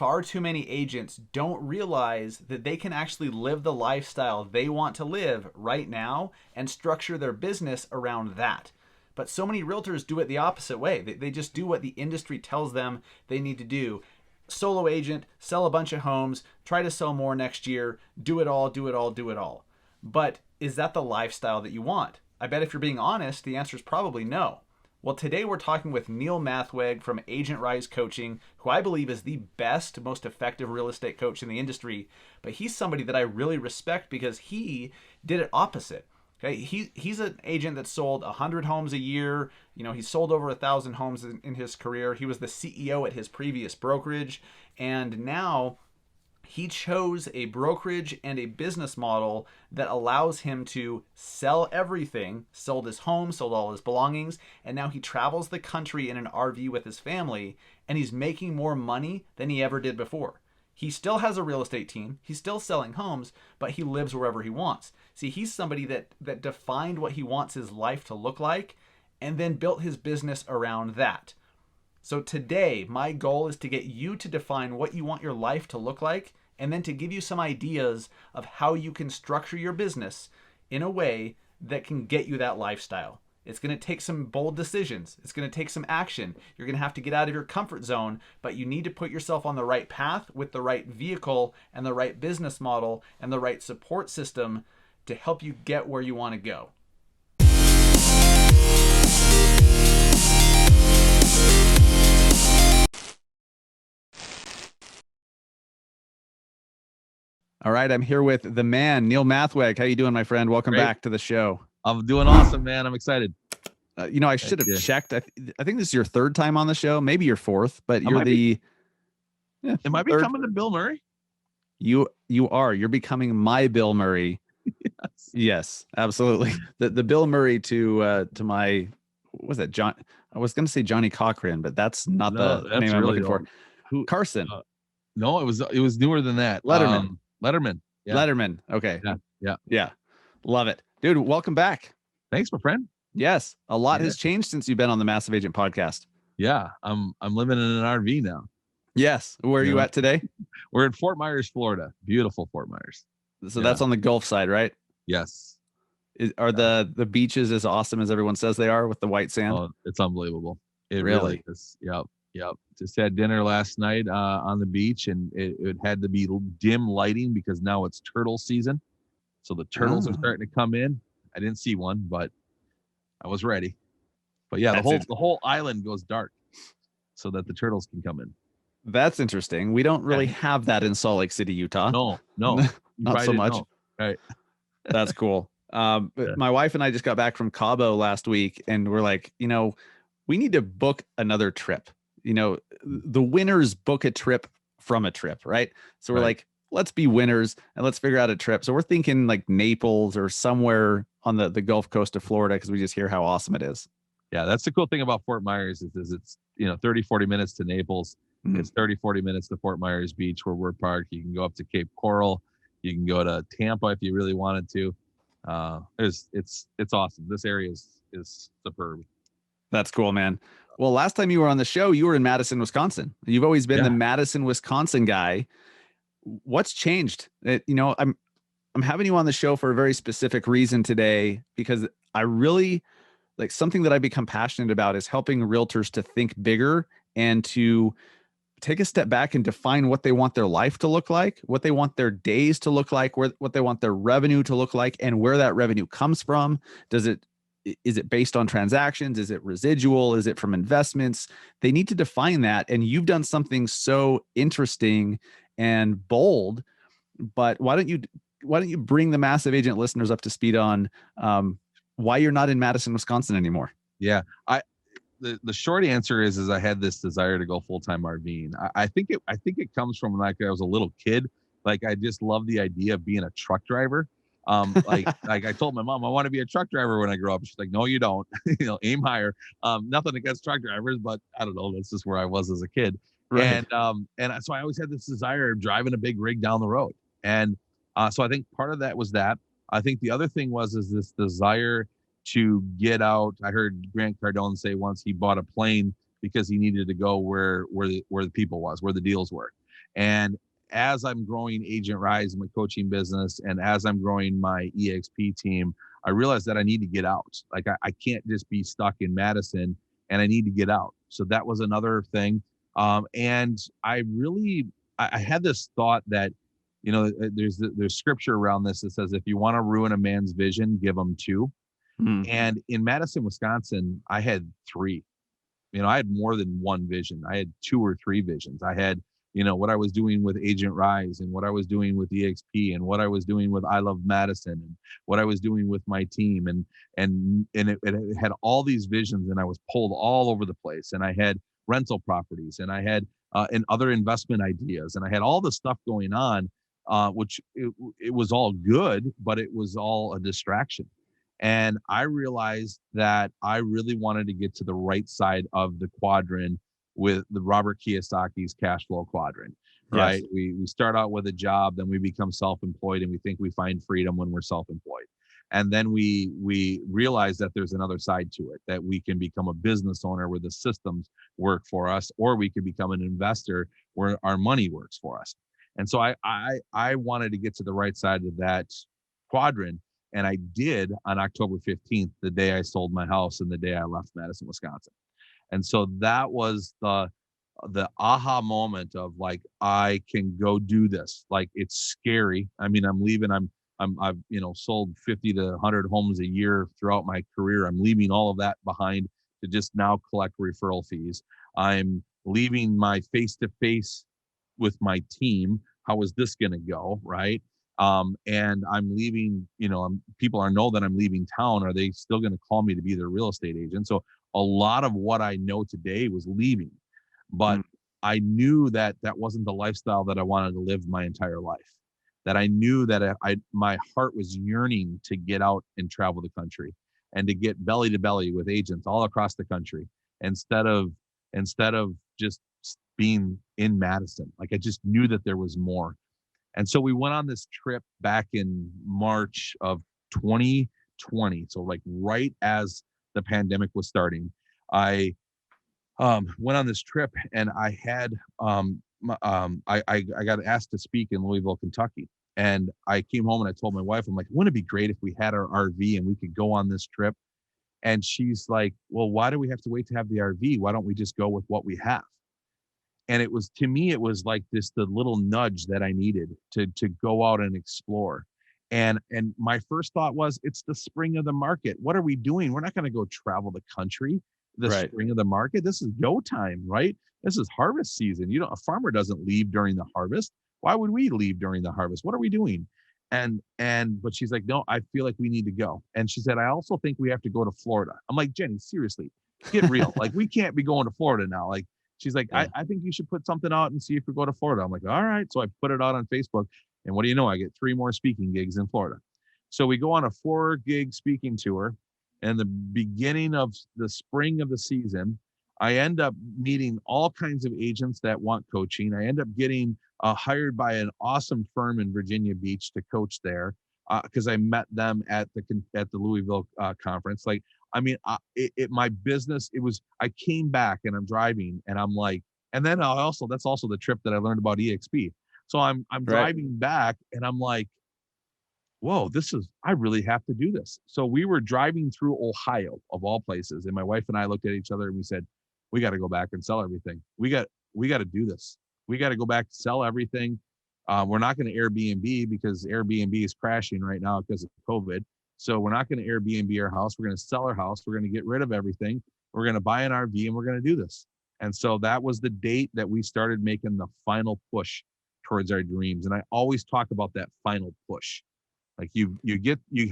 far too many agents don't realize that they can actually live the lifestyle they want to live right now and structure their business around that. But so many realtors do it the opposite way. They just do what the industry tells them they need to do. Solo agent, sell a bunch of homes, try to sell more next year, do it all, do it all, do it all. But is that the lifestyle that you want? I bet if you're being honest, the answer is probably no. Well, today we're talking with Neil Mathweg from Agent Rise Coaching, who I believe is the best, most effective real estate coach in the industry. But he's somebody that I really respect because he did it opposite. Okay, he's an agent that sold 100 homes a year. You know, he sold over 1,000 homes in his career. He was the CEO at his previous brokerage, and now he chose a brokerage and a business model that allows him to sell everything, sold his home, sold all his belongings, and now he travels the country in an RV with his family, and he's making more money than he ever did before. He still has a real estate team, he's still selling homes, but he lives wherever he wants. See, he's somebody that defined what he wants his life to look like and then built his business around that. So today, my goal is to get you to define what you want your life to look like and then to give you some ideas of how you can structure your business in a way that can get you that lifestyle. It's going to take some bold decisions. It's going to take some action. You're going to have to get out of your comfort zone, but you need to put yourself on the right path with the right vehicle and the right business model and the right support system to help you get where you want to go. All right, I'm here with the man, Neil Mathweg. How you doing, my friend? Welcome Great. back to the show. I'm doing awesome, man. I'm excited. I should have checked. I think this is your third time on the show, maybe your fourth, but you're Am I becoming the Bill Murray? You are. You're becoming my Bill Murray. Yes, absolutely. The Bill Murray to my, what was that, John? I was going to say Johnny Cochran, but that's not the name I'm looking for. Who? Carson. No, it was newer than that. Letterman. Letterman. Yeah. Letterman. Okay. Yeah. Love it, dude. Welcome back. Thanks, my friend. Yes, a lot has changed since you've been on the Massive Agent podcast. Yeah, I'm living in an RV now. Yes. Where are you at today? We're in Fort Myers, Florida. Beautiful Fort Myers. So that's on the Gulf side, right? Yes. Are the beaches as awesome as everyone says they are with the white sand? Oh, it's unbelievable. It really is. Yep. Just had dinner last night on the beach, and it had to be dim lighting because now it's turtle season. So the turtles are starting to come in. I didn't see one, but I was ready. But yeah, the whole island goes dark so that the turtles can come in. That's interesting. We don't really have that in Salt Lake City, Utah. No, not so much. Right. That's cool. My wife and I just got back from Cabo last week, and we're like, we need to book another trip. The winners book a trip from a trip, right? So we're like, let's be winners and let's figure out a trip. So we're thinking like Naples or somewhere on the Gulf Coast of Florida, because we just hear how awesome it is. Yeah, that's the cool thing about Fort Myers is it's 30, 40 minutes to Naples. Mm-hmm. It's 30, 40 minutes to Fort Myers Beach where we're parked. You can go up to Cape Coral. You can go to Tampa if you really wanted to. It's awesome. This area is superb. That's cool, man. Well, last time you were on the show, you were in Madison, Wisconsin. You've always been the Madison, Wisconsin guy. What's changed? I'm having you on the show for a very specific reason today, because I really like something that I become passionate about is helping realtors to think bigger and to take a step back and define what they want their life to look like, what they want their days to look like, what they want their revenue to look like, and where that revenue comes from. Is it based on transactions? Is it residual? Is it from investments? They need to define that. And you've done something so interesting and bold, but why don't you bring the Massive Agent listeners up to speed on why you're not in Madison, Wisconsin anymore? Yeah. The short answer is I had this desire to go full-time RVing. I think it comes from when I was a little kid. Like, I just love the idea of being a truck driver. Like I told my mom, I want to be a truck driver when I grow up. She's like, no, you don't. Aim higher. Nothing against truck drivers, but I don't know. That's just where I was as a kid. Right. And so I always had this desire of driving a big rig down the road. And so I think part of that was that. I think the other thing is this desire to get out. I heard Grant Cardone say once he bought a plane because he needed to go where the people was, where the deals were. And as I'm growing Agent Rise, my coaching business, and as I'm growing my EXP team, I realized that I need to get out. Like I can't just be stuck in Madison, and I need to get out. So that was another thing. And I really, I had this thought that, there's scripture around this that says, if you want to ruin a man's vision, give him two. Hmm. And in Madison, Wisconsin, I had three. I had more than one vision. I had two or three visions. I had, what I was doing with Agent Rise, and what I was doing with EXP, and what I was doing with I Love Madison, and what I was doing with my team. And it had all these visions, and I was pulled all over the place. And I had rental properties, and I had and other investment ideas, and I had all this stuff going on, which it was all good, but it was all a distraction. And I realized that I really wanted to get to the right side of the quadrant with the Robert Kiyosaki's cash flow quadrant, right? Yes. We start out with a job, then we become self-employed, and we think we find freedom when we're self-employed. And then we realize that there's another side to it, that we can become a business owner where the systems work for us, or we can become an investor where our money works for us. And so I wanted to get to the right side of that quadrant, and I did on October 15th, the day I sold my house and the day I left Madison, Wisconsin. And so that was the aha moment of like, I can go do this. Like, it's scary. I mean, I'm leaving. I've sold 50 to 100 homes a year throughout my career. I'm leaving all of that behind to just now collect referral fees. I'm leaving my face to face with my team. How is this going to go? Right. And I'm leaving, people are know that I'm leaving town. Are they still going to call me to be their real estate agent? So a lot of what I know today was leaving, but Hmm. I knew that that wasn't the lifestyle that I wanted to live my entire life. That I knew that my heart was yearning to get out and travel the country, and to get belly to belly with agents all across the country, instead of just being in Madison. Like, I just knew that there was more. And so we went on this trip back in March of 2020. So like right as the pandemic was starting, I went on this trip, and I had I got asked to speak in Louisville, Kentucky. And I came home and I told my wife, I'm like, wouldn't it be great if we had our RV and we could go on this trip? And she's like, well, why do we have to wait to have the RV? Why don't we just go with what we have? And it was, to me, it was like this, the little nudge that I needed to go out and explore. And my first thought was, it's the spring of the market. What are we doing? We're not going to go travel the country the Right. spring of the market. This is go time, right? This is harvest season. A farmer doesn't leave during the harvest. Why would we leave during the harvest? What are we doing? But she's like, no, I feel like we need to go. And she said, I also think we have to go to Florida. I'm like, Jenny, seriously, get real. Like, we can't be going to Florida now. Like, she's like, Yeah. I think you should put something out and see if we go to Florida. I'm like, all right. So I put it out on Facebook. And what do you know? I get 3 more speaking gigs in Florida. So we go on a 4-gig speaking tour. And the beginning of the spring of the season, I end up meeting all kinds of agents that want coaching. I end up getting hired by an awesome firm in Virginia Beach to coach there, because I met them at the Louisville conference. Like, I mean, my business, I came back and I'm driving and I'm like, and then that's also the trip that I learned about EXP. So I'm Right. driving back and I'm like, whoa, I really have to do this. So we were driving through Ohio, of all places. And my wife and I looked at each other and we said, we got to go back and sell everything. We got to do this. We got to go back, sell everything. We're not going to Airbnb, because Airbnb is crashing right now because of COVID. So we're not going to Airbnb our house. We're going to sell our house. We're going to get rid of everything. We're going to buy an RV, and we're going to do this. And so that was the date that we started making the final push towards our dreams. And I always talk about that final push. Like, you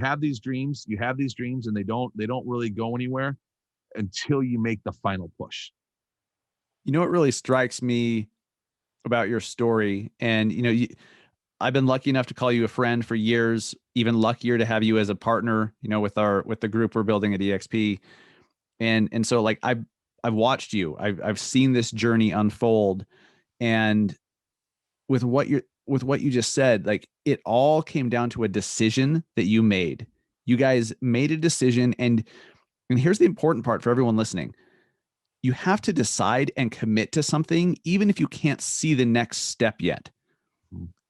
have these dreams, and they don't really go anywhere until you make the final push. You know what really strikes me about your story, and I've been lucky enough to call you a friend for years, even luckier to have you as a partner, with the group we're building at EXP. And so like I've watched you. I've seen this journey unfold. And with what you just said, like it all came down to a decision that you made. You guys made a decision, and here's the important part for everyone listening. you have to decide and commit to something, even if you can't see the next step yet.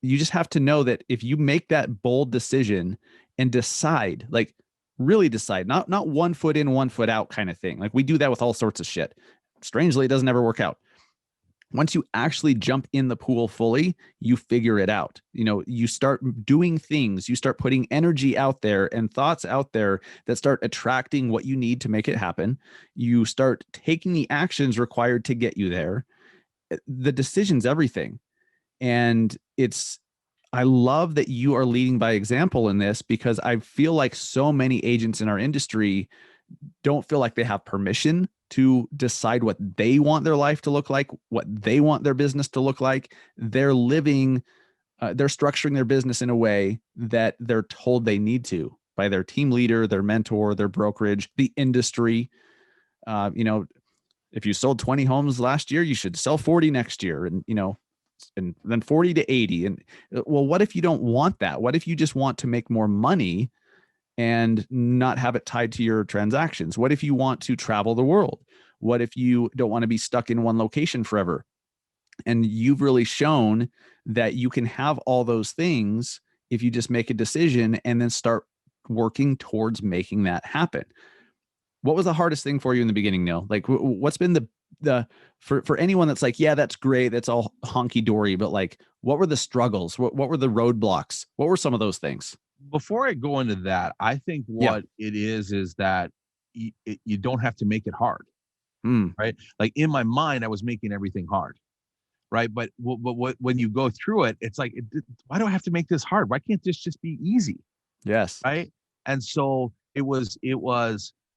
You just have to know that if you make that bold decision and decide, like really decide, not 1 foot in, 1 foot out kind of thing. Like we do that with all sorts of shit. Strangely, it doesn't ever work out. Once you actually jump in the pool fully, you figure it out. You start doing things, you start putting energy out there and thoughts out there that start attracting what you need to make it happen. You start taking the actions required to get you there. The decision's everything. And I love that you are leading by example in this, because I feel like so many agents in our industry don't feel like they have permission to decide what they want their life to look like, what they want their business to look like. They're structuring their business in a way that they're told they need to by their team leader, their mentor, their brokerage, the industry. If you sold 20 homes last year, you should sell 40 next year. And then 40 to 80. And well, what if you don't want that? What if you just want to make more money and not have it tied to your transactions? What if you want to travel the world? What if you don't want to be stuck in one location forever? And you've really shown that you can have all those things if you just make a decision and then start working towards making that happen. What was the hardest thing for you in the beginning, Neil? Like, what's been for anyone that's like, yeah, that's great, that's all honky dory, but like, what were the struggles? What were the roadblocks? What were some of those things? Before I go into that, I think what it is that you don't have to make it hard, right? Like in my mind, I was making everything hard, right? But when you go through it, it's like, why do I have to make this hard? Why can't this just be easy? Yes. Right. And so it was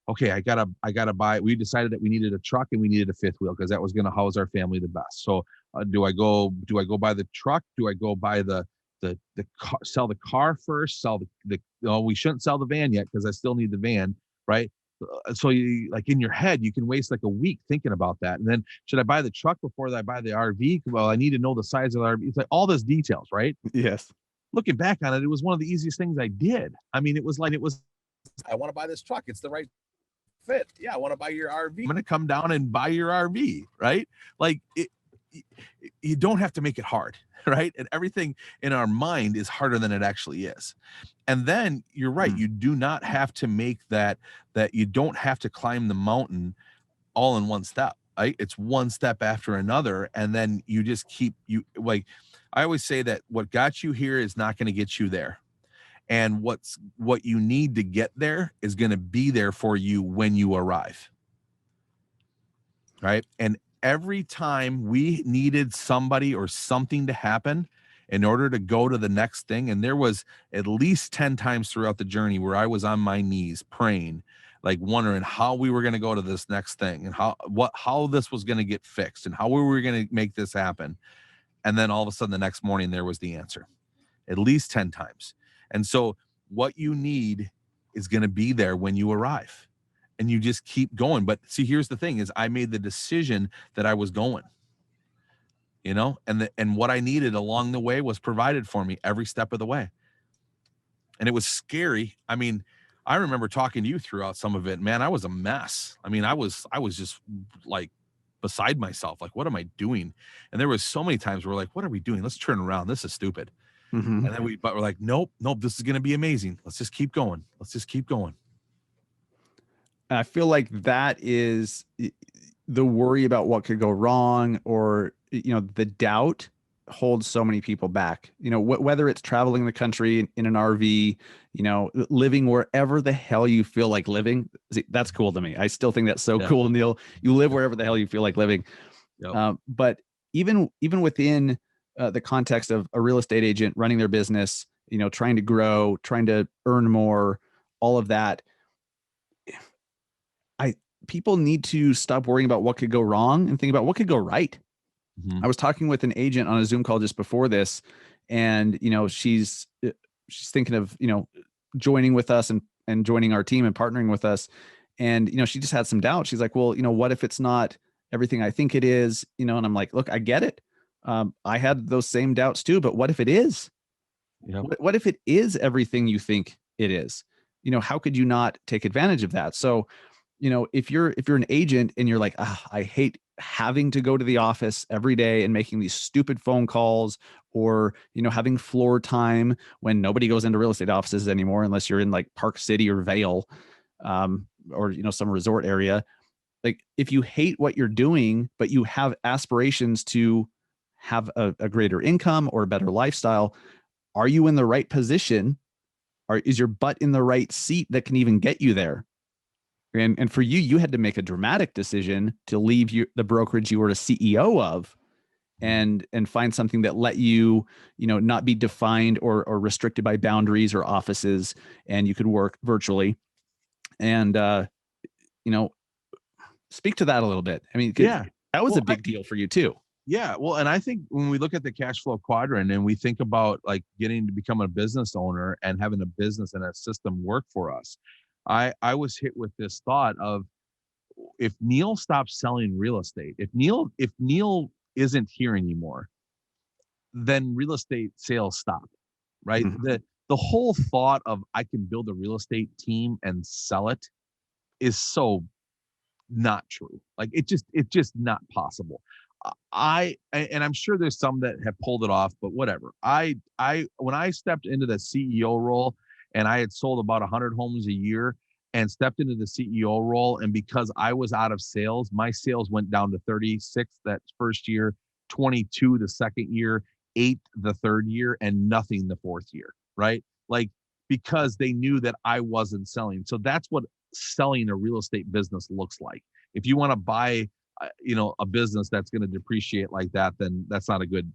okay. I gotta buy. We decided that we needed a truck and we needed a fifth wheel because that was going to house our family the best. So do I go buy the truck? Do I go buy the car, sell the car first? Sell the no, we shouldn't sell the van yet because I still need the van. Right. So you, like in your head, you can waste like a week thinking about that. And then should I buy the truck before I buy the RV? Well, I need to know the size of the RV. It's like all those details, right? Yes. Looking back on it, it was one of the easiest things I did. I mean, it was I want to buy this truck. It's the right fit. Yeah, I want to buy your RV. I'm going to come down and buy your RV, right? Like you don't have to make it hard, right? And everything in our mind is harder than it actually is. And then you're right. You do not have to make that you don't have to climb the mountain all in one step, right? It's one step after another. And then you just like, I always say that what got you here is not going to get you there. And what you need to get there is going to be there for you when you arrive. Right. And every time we needed somebody or something to happen in order to go to the next thing, and there was at least 10 times throughout the journey where I was on my knees praying, like wondering how we were going to go to this next thing and how this was going to get fixed and how we were going to make this happen. And then all of a sudden the next morning, there was the answer, at least 10 times. And so what you need is going to be there when you arrive, and you just keep going. But see, here's the thing is I made the decision that I was going, and what I needed along the way was provided for me every step of the way. And it was scary. I mean, I remember talking to you throughout some of it, man, I was a mess. I mean, I was just like beside myself. Like, what am I doing? And there was so many times where we're like, what are we doing? Let's turn around. This is stupid. And then we're like, nope, this is going to be amazing. Let's just keep going. And I feel like that is the worry about what could go wrong, or, the doubt holds so many people back, whether it's traveling the country in an RV, living wherever the hell you feel like living. See, that's cool to me. I still think that's so cool, Neil. You live wherever the hell you feel like living. Yep. But even within the context of a real estate agent running their business, trying to grow, trying to earn more, all of that, people need to stop worrying about what could go wrong and think about what could go right. I was talking with an agent on a Zoom call just before this, and she's thinking of joining with us and joining our team and partnering with us, and she just had some doubt. She's like, well, what if it's not everything I think it is? And I'm like, look, I get it. I had those same doubts too, but what if it is? Yep. What if it is everything you think it is? How could you not take advantage of that? So if you're an agent and you're like, I hate having to go to the office every day and making these stupid phone calls, or having floor time when nobody goes into real estate offices anymore unless you're in like Park City or Vail, or some resort area. Like, if you hate what you're doing but you have aspirations to have a greater income or a better lifestyle, are you in the right position? Or is your butt in the right seat that can even get you there? And for you, you had to make a dramatic decision to leave the brokerage you were a CEO of, and find something that let you, not be defined or restricted by boundaries or offices, and you could work virtually. And you know, speak to that a little bit. I mean, 'cause Yeah. that was a Well, big deal for you too. yeah. Well, and I think when we look at the cash flow quadrant and we think about like getting to become a business owner and having a business and a system work for us, I was hit with this thought of, if Neil stops selling real estate, if Neil isn't here anymore, then real estate sales stop, right? Mhm. The whole thought of I can build a real estate team and sell it is so not true. Like it's just not possible. And I'm sure there's some that have pulled it off, but whatever. I when I stepped into the CEO role and I had sold about 100 homes a year and stepped into the CEO role, and because I was out of sales, my sales went down to 36 that first year, 22 the second year, 8 the third year, and nothing the fourth year, right? Like, because they knew that I wasn't selling. So that's what selling a real estate business looks like. If you want to buy a business that's going to depreciate like that, then that's not a good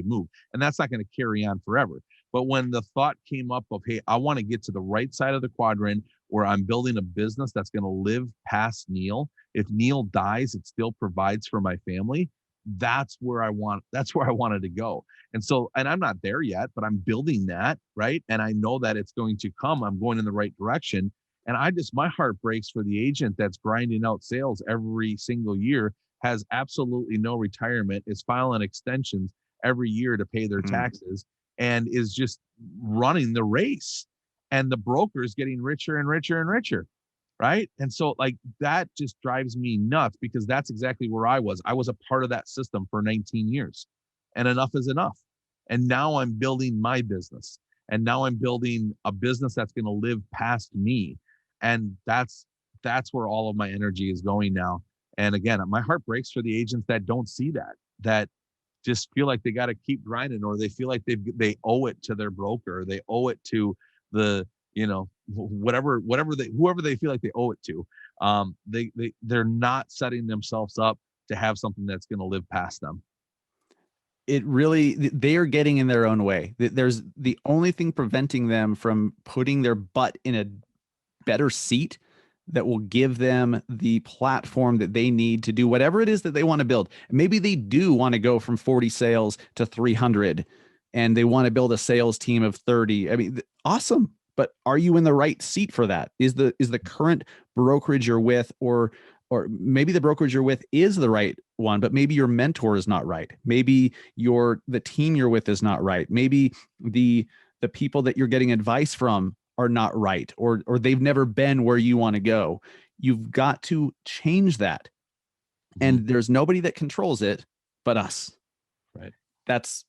move, and that's not going to carry on forever. But when the thought came up of, hey, I want to get to the right side of the quadrant where I'm building a business that's going to live past Neil, if Neil dies it still provides for my family, that's where I wanted to go. And I'm not there yet, but I'm building that, right? And I know that it's going to come. I'm going in the right direction. And my heart breaks for the agent that's grinding out sales every single year, has absolutely no retirement, is filing extensions every year to pay their Mm. taxes, and is just running the race. And the broker is getting richer and richer and richer. Right. And so, like, that just drives me nuts, because that's exactly where I was. I was a part of that system for 19 years, and enough is enough. And now I'm building my business. And now I'm building a business that's going to live past me. And that's where all of my energy is going now. And again, my heart breaks for the agents that don't see that just feel like they got to keep grinding, or they feel like they owe it to their broker, or they owe it to the whoever they feel like they owe it to. They're not setting themselves up to have something that's going to live past them. They are getting in their own way. There's the only thing preventing them from putting their butt in a better seat that will give them the platform that they need to do whatever it is that they want to build. Maybe they do want to go from 40 sales to 300, and they want to build a sales team of 30. I mean, awesome. But are you in the right seat for that? Is the current brokerage you're with, or maybe the brokerage you're with is the right one, but maybe your mentor is not right. Maybe the team you're with is not right. Maybe the people that you're getting advice from are not right, or they've never been where you want to go. You've got to change that. Mm-hmm. And there's nobody that controls it but us. Right. That's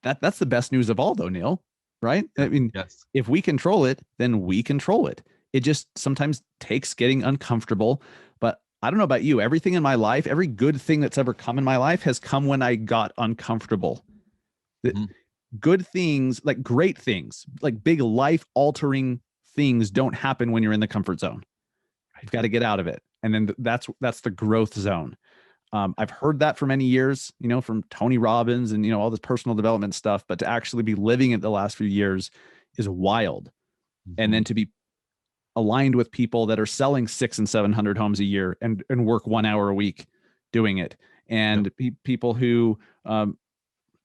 the best news of all, though, Neil. Right? Yeah. I mean, Yes. if we control it, then we control it. It just sometimes takes getting uncomfortable. But I don't know about you. Everything in my life, every good thing that's ever come in my life has come when I got uncomfortable. Mm-hmm. Good things, like great things, like big life altering things, don't happen when you're in the comfort zone. You've got to get out of it. And then that's the growth zone. I've heard that for many years, from Tony Robbins and, all this personal development stuff, but to actually be living it the last few years is wild. And Mm-hmm. then to be aligned with people that are selling 600 and 700 homes a year and work 1 hour a week doing it. And Yep. people who,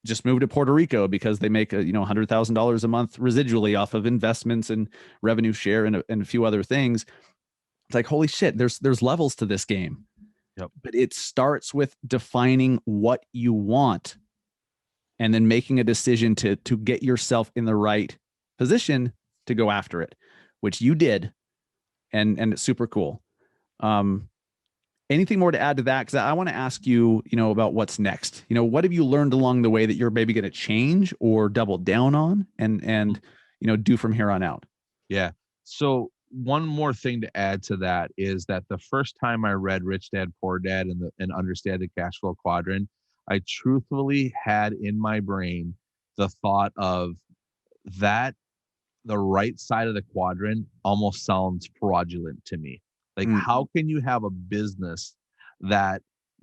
just moved to Puerto Rico because they make $100,000 a month residually off of investments and revenue share and a few other things. It's like, holy shit, there's levels to this game. Yep. But it starts with defining what you want and then making a decision to get yourself in the right position to go after it, which you did. And it's super cool. Um, Anything more to add to that? Because I want to ask you, about what's next. What have you learned along the way that you're maybe going to change or double down on, and do from here on out? Yeah. So one more thing to add to that is that the first time I read Rich Dad Poor Dad and Understand the Cash Flow Quadrant, I truthfully had in my brain the thought of that the right side of the quadrant almost sounds fraudulent to me. Like, Mm, how can you have a business that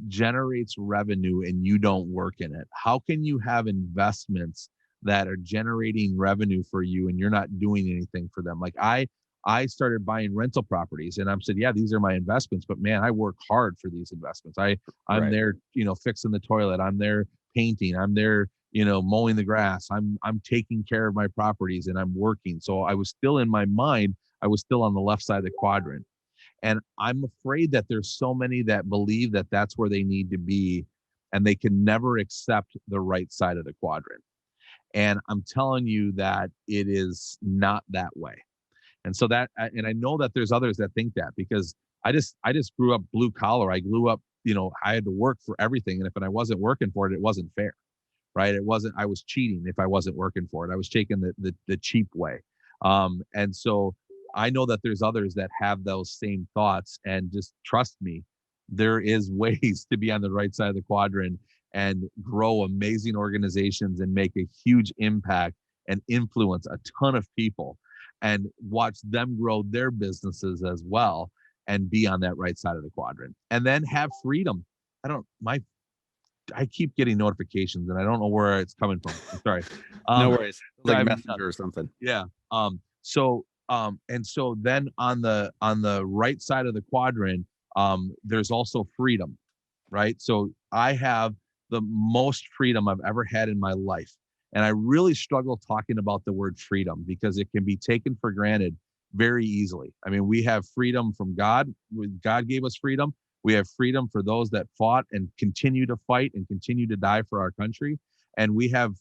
generates revenue and you don't work in it? How can you have investments that are generating revenue for you and you're not doing anything for them? Like I started buying rental properties and I'm said, yeah, these are my investments, but man, I work hard for these investments. I'm right. there, fixing the toilet. I'm there painting. I'm there, mowing the grass. I'm taking care of my properties and I'm working. So I was still in my mind, I was still on the left side of the quadrant. And I'm afraid that there's so many that believe that that's where they need to be and they can never accept the right side of the quadrant. And I'm telling you that it is not that way. And so and I know that there's others that think that because I just grew up blue collar. I grew up, I had to work for everything. And if I wasn't working for it, it wasn't fair, right? It wasn't, I was cheating if I wasn't working for it. I was taking the cheap way. And so I know that there's others that have those same thoughts and just trust me, there is ways to be on the right side of the quadrant and grow amazing organizations and make a huge impact and influence a ton of people and watch them grow their businesses as well and be on that right side of the quadrant and then have freedom. I keep getting notifications and I don't know where it's coming from. I'm sorry. No Um, worries. Like driving me nuts. Messenger or something. Yeah. And so then on the right side of the quadrant, there's also freedom, right? So I have the most freedom I've ever had in my life. And I really struggle talking about the word freedom because it can be taken for granted very easily. I mean, we have freedom from God. God gave us freedom. We have freedom for those that fought and continue to fight and continue to die for our country. And we have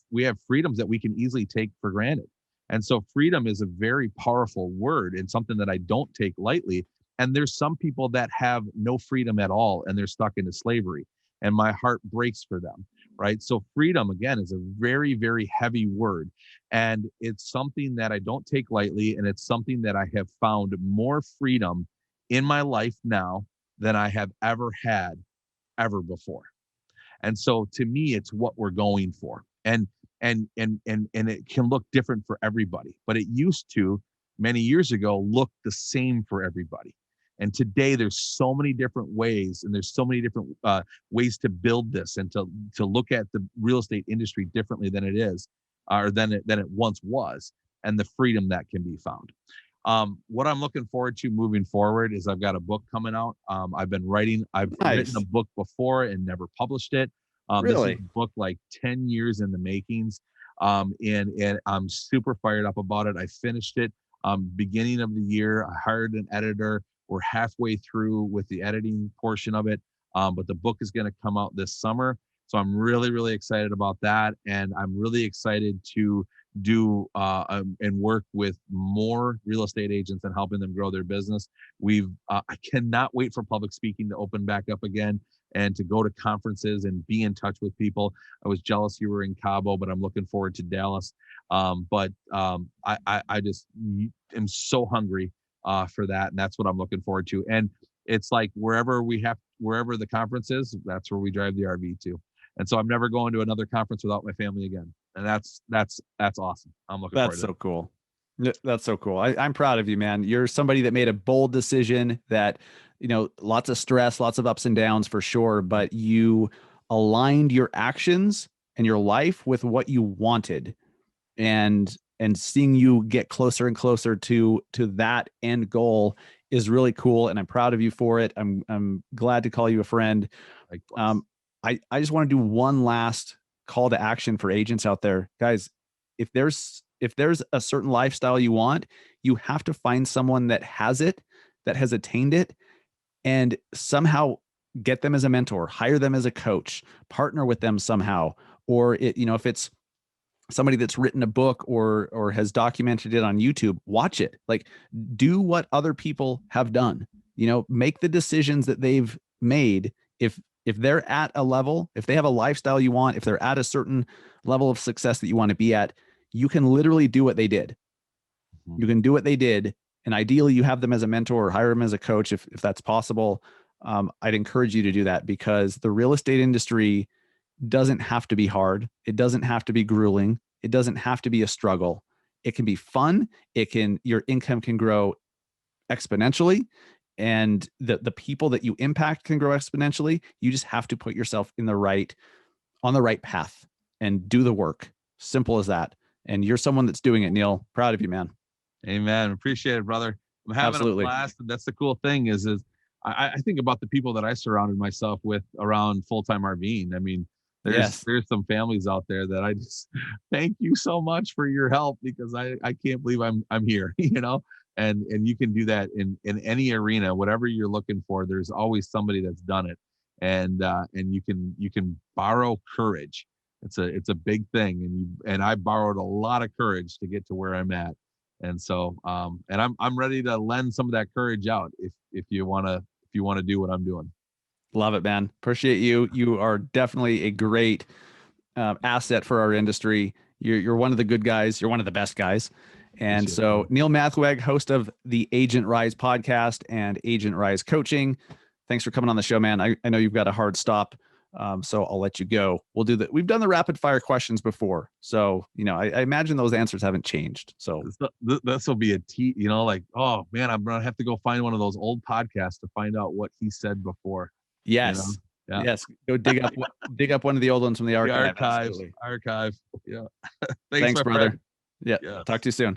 freedoms that we can easily take for granted. And so freedom is a very powerful word and something that I don't take lightly. And there's some people that have no freedom at all and they're stuck into slavery. And my heart breaks for them, right? So freedom, again, is a very, very heavy word. And it's something that I don't take lightly. And it's something that I have found more freedom in my life now than I have ever had ever before. And so to me, it's what we're going for. And it can look different for everybody, but it used to many years ago look the same for everybody. And today there's so many different ways and there's so many different ways to build this and to look at the real estate industry differently than it is or than it once was and the freedom that can be found. What I'm looking forward to moving forward is I've got a book coming out. I've written a Nice. book before and never published it. This is Really? a book like 10 years in the makings. And I'm super fired up about it. I finished it beginning of the year. I hired an editor. We're halfway through with the editing portion of it. But the book is going to come out this summer. So I'm really, really excited about that. And I'm really excited to do and work with more real estate agents and helping them grow their business. I cannot wait for public speaking to open back up again and to go to conferences and be in touch with people. I was jealous you were in Cabo, but I'm looking forward to Dallas. I just am so hungry for that, and that's what I'm looking forward to. And it's like wherever the conference is, that's where we drive the RV to. And so I'm never going to another conference without my family again. And that's awesome. I'm looking That's forward to so that. cool. That's so cool. I'm proud of you, man. You're somebody that made a bold decision that, lots of stress, lots of ups and downs for sure, but you aligned your actions and your life with what you wanted. And seeing you get closer and closer to that end goal is really cool. And I'm proud of you for it. I'm glad to call you a friend. Likewise. Um, I just want to do one last call to action for agents out there, guys. If there's a certain lifestyle you want, you have to find someone that has it, that has attained it, and somehow get them as a mentor, hire them as a coach, partner with them somehow. Or if it's somebody that's written a book or has documented it on YouTube, watch it. Like, do what other people have done. make the decisions that they've made. If they're at a level, if they have a lifestyle you want, if they're at a certain level of success that you want to be at, you can literally do what they did. Mhm. You can do what they did. And ideally you have them as a mentor or hire them as a coach if that's possible. I'd encourage you to do that, because the real estate industry doesn't have to be hard. It doesn't have to be grueling. It doesn't have to be a struggle. It can be fun. Your income can grow exponentially, and the people that you impact can grow exponentially. You just have to put yourself on the right path and do the work. Simple as that. And you're someone that's doing it, Neil. Proud of you, man. Amen. Appreciate it, brother. I'm having a Absolutely. blast. And that's the cool thing is I think about the people that I surrounded myself with around full-time RVing. I mean, there's Yes. there's some families out there that I just thank you so much for your help, because I can't believe I'm here, and you can do that in any arena, whatever you're looking for. There's always somebody that's done it, and you can borrow courage. It's a big thing, and I borrowed a lot of courage to get to where I'm at. And so, and I'm ready to lend some of that courage out if you wanna do what I'm doing. Love it, man. Appreciate you. You are definitely a great asset for our industry. You're one of the good guys. You're one of the best guys. And Appreciate so, it. Neil Mathweg, host of the Agent Rise podcast and Agent Rise Coaching. Thanks for coming on the show, man. I know you've got a hard stop, so I'll let you go. We'll do that. We've done the rapid fire questions before, so I imagine those answers haven't changed. So This will be like, oh man, I'm gonna have to go find one of those old podcasts to find out what he said before. You know, yes, yeah, yes, go dig up one of the old ones from the the archive. archives, Absolutely. archive. Yeah, thanks, Thanks, my friend. brother. Yeah. Yes. Talk to you soon.